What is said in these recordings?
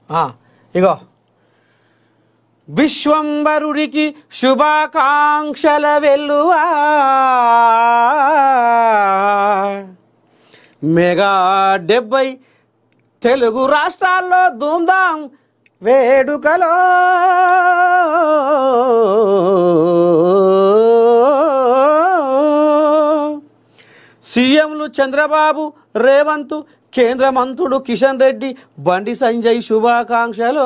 ఇగో విశ్వంబరుడికి శుభాకాంక్షల వెల్లువా mega 70 Telugu రాష్ట్రాల్లో ధూమ్ధాం వేడుకలో సీఎంలు చంద్రబాబు రేవంత్ కేంద్ర మంత్రుడు కిషన్ రెడ్డి బండి సంజయ్ శుభాకాంక్షలు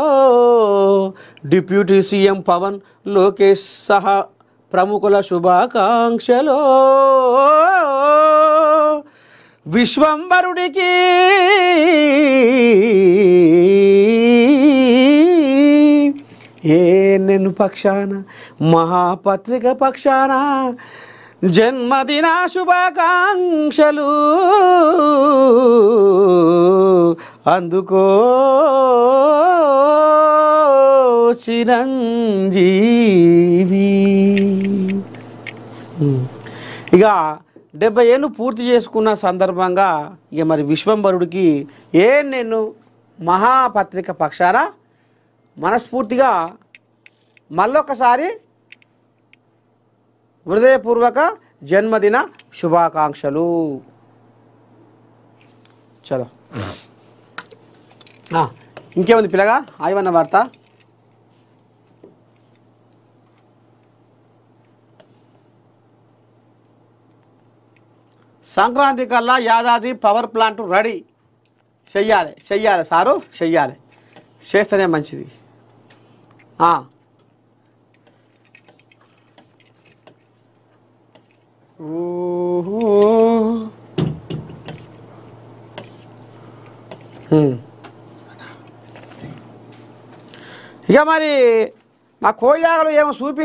డిప్యూటీ సీఎం పవన్ లోకేష్ సహా ప్రముఖుల శుభాకాంక్షలు విశ్వంబరుడికి నేను పక్షాన మహాపత్రిక పక్షాన జన్మదిన శుభాకాంక్షలు అందుకో చిరంజీవి. ఇక 70 ఏళ్ళు పూర్తి చేసుకున్న సందర్భంగా ఇక మరి విశ్వంబరుడికి నేను మహాపత్రిక పక్షాన మనస్ఫూర్తిగా మళ్ళొకసారి హృదయపూర్వక జన్మదిన శుభాకాంక్షలు. చలో ఇంకేముంది పిల్లగా ఆయవన్న వార్త. సంక్రాంతి కల్లా యాదాద్రి పవర్ ప్లాంట్ రెడీ చెయ్యాలి సారు చెయ్యాలి, చేస్తేనే మంచిది. ఇక మరి మా కోయిలాగలు ఏమో చూపి